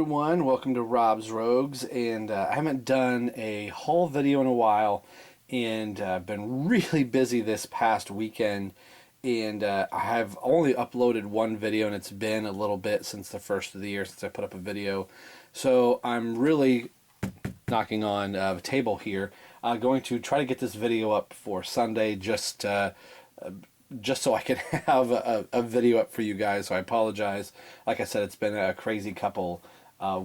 everyone, welcome to Rob's Rogues, and I haven't done a haul video in a while, and I've been really busy this past weekend, and I have only uploaded one video, and it's been a little bit since the first of the year since I put up a video, so I'm really knocking on the table here. Going to try to get this video up for Sunday, just so I can have a video up for you guys. So I apologize. Like I said, it's been a crazy couple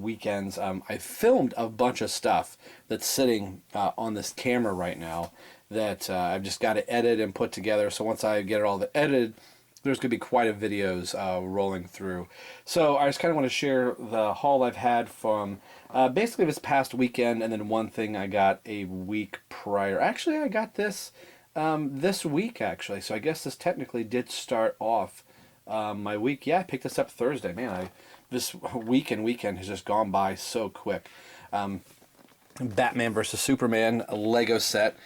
weekends. I filmed a bunch of stuff that's sitting on this camera right now that I've just got to edit and put together. So once I get it all edited, there's going to be quite a videos rolling through. So I just kind of want to share the haul I've had from basically this past weekend, and then one thing I got a week prior. Actually, I got this this week, actually. So I guess this technically did start off my week. Yeah, I picked this up Thursday. Man, this week and weekend has just gone by so quick. Batman vs. Superman Lego set,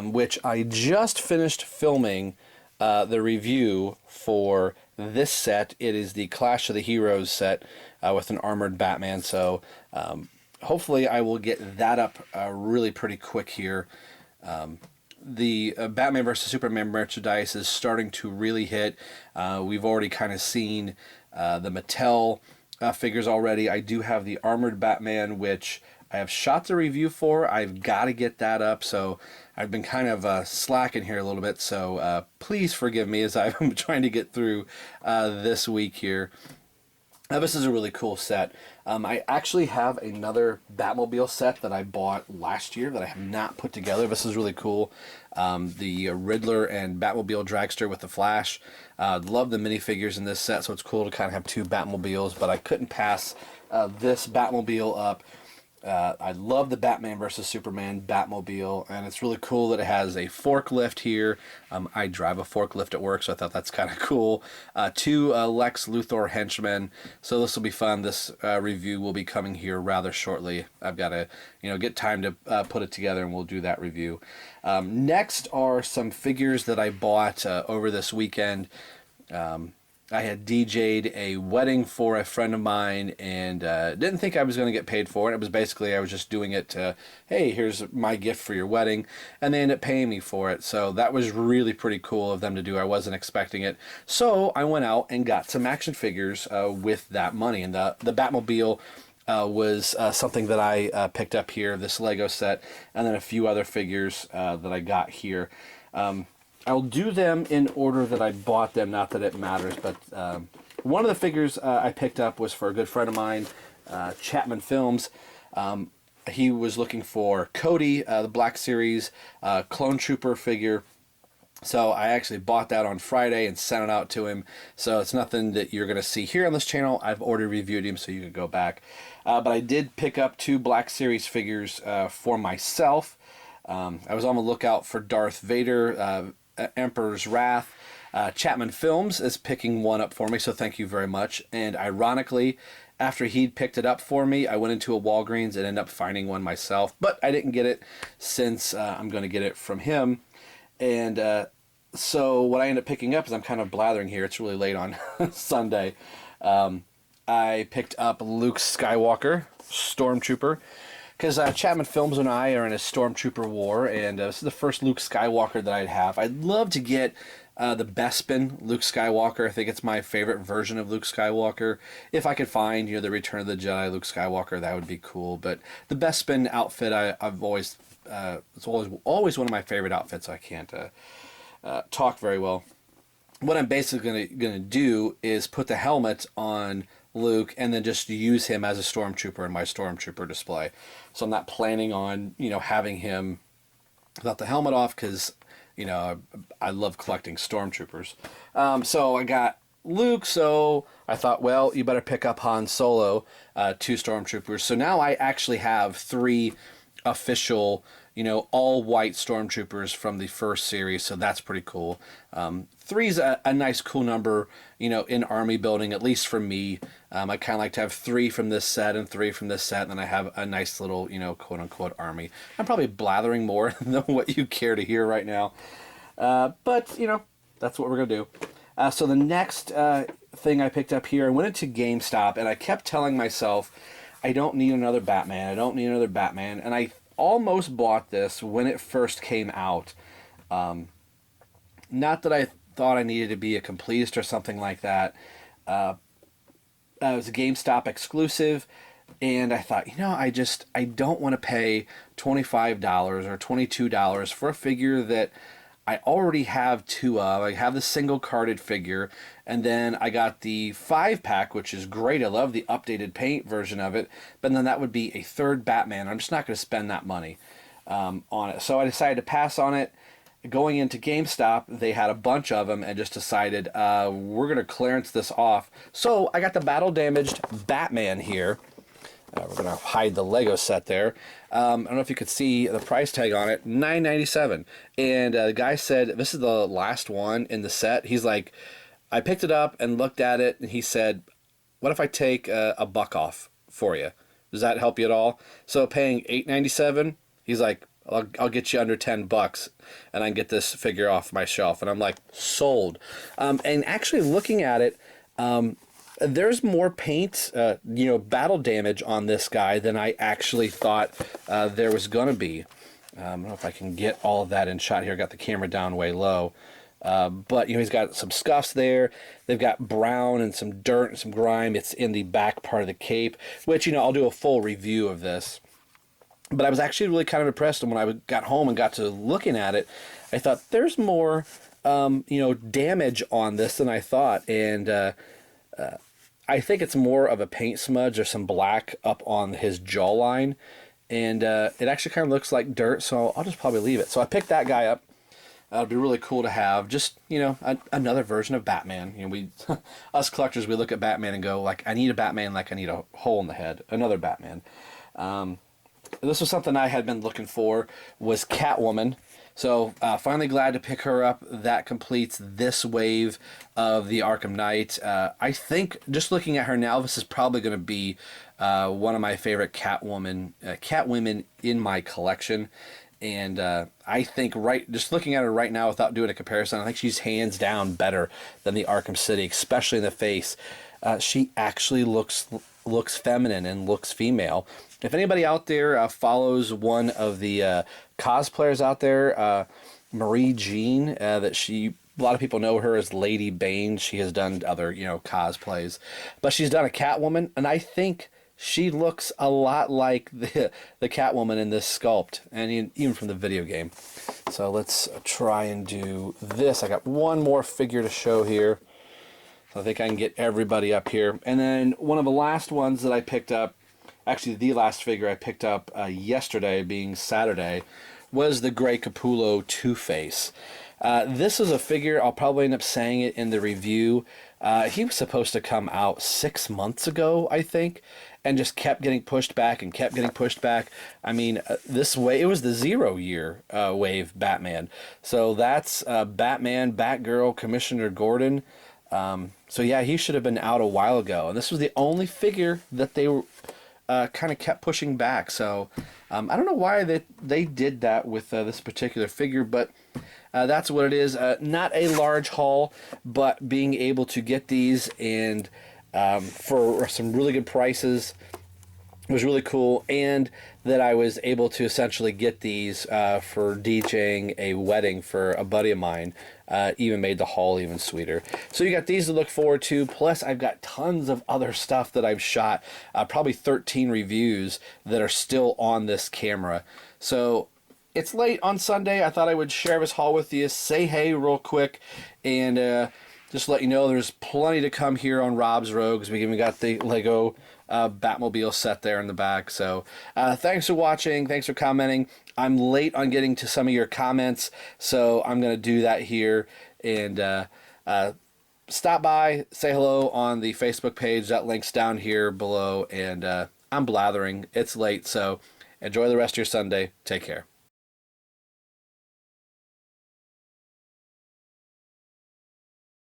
which I just finished filming the review for this set. It is the Clash of the Heroes set with an armored Batman. So hopefully I will get that up really pretty quick here. The Batman vs. Superman merchandise is starting to really hit. We've already kind of seen the Mattel figures already. I do have the armored Batman, which I have shot the review for. I've got to get that up, so I've been kind of slacking here a little bit, so please forgive me as I'm trying to get through this week here. This is a really cool set. I actually have another Batmobile set that I bought last year that I have not put together. This is really cool. The Riddler and Batmobile Dragster with the Flash. Love the minifigures in this set, so it's cool to kind of have two Batmobiles, but I couldn't pass this Batmobile up. I love the Batman vs. Superman Batmobile, and it's really cool that it has a forklift here. I drive a forklift at work, so I thought that's kind of cool. Two Lex Luthor henchmen, so this will be fun. This review will be coming here rather shortly. I've got to, get time to put it together, and we'll do that review. Next are some figures that I bought over this weekend. I had DJ'd a wedding for a friend of mine, and didn't think I was going to get paid for it. It was basically, I was just doing it to, hey, here's my gift for your wedding, and they ended up paying me for it. So that was really pretty cool of them to do. I wasn't expecting it. So I went out and got some action figures with that money, and the Batmobile was something that I picked up here, this Lego set, and then a few other figures that I got here. I'll do them in order that I bought them, not that it matters, but one of the figures I picked up was for a good friend of mine, Chapman Films. He was looking for Cody, the Black Series Clone Trooper figure. So I actually bought that on Friday and sent it out to him. So it's nothing that you're going to see here on this channel. I've already reviewed him, so you can go back. But I did pick up two Black Series figures for myself. I was on the lookout for Darth Vader, Emperor's Wrath. Chapman Films is picking one up for me, so thank you very much. And ironically, after he'd picked it up for me, I went into a Walgreens and ended up finding one myself, but I didn't get it since I'm going to get it from him. And so what I ended up picking up is, I'm kind of blathering here, it's really late on Sunday. I picked up Luke Skywalker, Stormtrooper, because Chapman Films and I are in a Stormtrooper war, and this is the first Luke Skywalker that I'd have. I'd love to get the Bespin Luke Skywalker. I think it's my favorite version of Luke Skywalker. If I could find, the Return of the Jedi Luke Skywalker, that would be cool. But the Bespin outfit, I've always, it's always one of my favorite outfits. I can't talk very well. What I'm basically gonna do is put the helmet on Luke and then just use him as a Stormtrooper in my Stormtrooper display. So I'm not planning on, having him without the helmet off, because, I love collecting Stormtroopers. So I got Luke, so I thought, well, you better pick up Han Solo, two Stormtroopers. So now I actually have three official, all white Stormtroopers from the first series, so that's pretty cool. Three's a nice, cool number, in army building, at least for me. I kind of like to have three from this set and three from this set, and then I have a nice little, quote-unquote army. I'm probably blathering more than what you care to hear right now, but, that's what we're going to do. So the next thing I picked up here, I went into GameStop, and I kept telling myself, I don't need another Batman. I don't need another Batman. And I almost bought this when it first came out. Not that I thought I needed to be a completist or something like that. It was a GameStop exclusive, and I thought, I don't want to pay $25 or $22 for a figure that I already have two of. I have the single carded figure, and then I got the 5-pack, which is great. I love the updated paint version of it, but then that would be a third Batman. I'm just not going to spend that money on it. So I decided to pass on it. Going into GameStop, they had a bunch of them and just decided we're going to clearance this off. So I got the battle damaged Batman here. We're going to hide the Lego set there. I don't know if you could see the price tag on it, $9.97. And the guy said, this is the last one in the set. He's like, I picked it up and looked at it, and he said, what if I take a buck off for you? Does that help you at all? So paying $8.97, he's like, I'll get you under $10 and I can get this figure off my shelf. And I'm like, sold. And actually looking at it, there's more paint, battle damage on this guy than I actually thought there was going to be. I don't know if I can get all of that in shot here. I got the camera down way low. But, he's got some scuffs there. They've got brown and some dirt and some grime. It's in the back part of the cape, which, I'll do a full review of this. But I was actually really kind of impressed, and when I got home and got to looking at it, I thought there's more, damage on this than I thought, and I think it's more of a paint smudge or some black up on his jawline, and it actually kind of looks like dirt, so I'll just probably leave it. So I picked that guy up. It'd be really cool to have just, another version of Batman. We, us collectors, we look at Batman and go, like, I need a Batman like I need a hole in the head. Another Batman. This was something I had been looking for, was Catwoman. So finally glad to pick her up. That completes this wave of the Arkham Knight. I think, just looking at her now, this is probably going to be one of my favorite Catwomen in my collection. And I think, just looking at her right now without doing a comparison, I think she's hands down better than the Arkham City, especially in the face. She actually looks feminine and looks female. If anybody out there follows one of the cosplayers out there, Marie Jean, a lot of people know her as Lady Bane. She has done other, cosplays, but she's done a Catwoman, and I think she looks a lot like the Catwoman in this sculpt, and even from the video game. So let's try and do this. I got one more figure to show here. So I think I can get everybody up here. And then one of the last ones that I picked up, actually the last figure I picked up yesterday, being Saturday, was the Grey Capullo Two-Face. This is a figure, I'll probably end up saying it in the review. He was supposed to come out 6 months ago, I think, and just kept getting pushed back and kept getting pushed back. I mean, it was the 0 year wave Batman. So that's Batman, Batgirl, Commissioner Gordon. So yeah, he should have been out a while ago. And this was the only figure that they kind of kept pushing back. So I don't know why they did that with this particular figure, but that's what it is. Not a large haul, but being able to get these and for some really good prices was really cool, and that I was able to essentially get these for DJing a wedding for a buddy of mine. Even made the haul even sweeter. So you got these to look forward to, plus I've got tons of other stuff that I've shot, probably 13 reviews that are still on this camera. So it's late on Sunday. I thought I would share this haul with you, say hey real quick, and just let you know there's plenty to come here on Rob's Rogues. We even got the Lego Batmobile set there in the back. So thanks for watching. Thanks for commenting. I'm late on getting to some of your comments, so I'm going to do that here. And stop by, say hello on the Facebook page. That link's down here below. And I'm blathering. It's late, so enjoy the rest of your Sunday. Take care.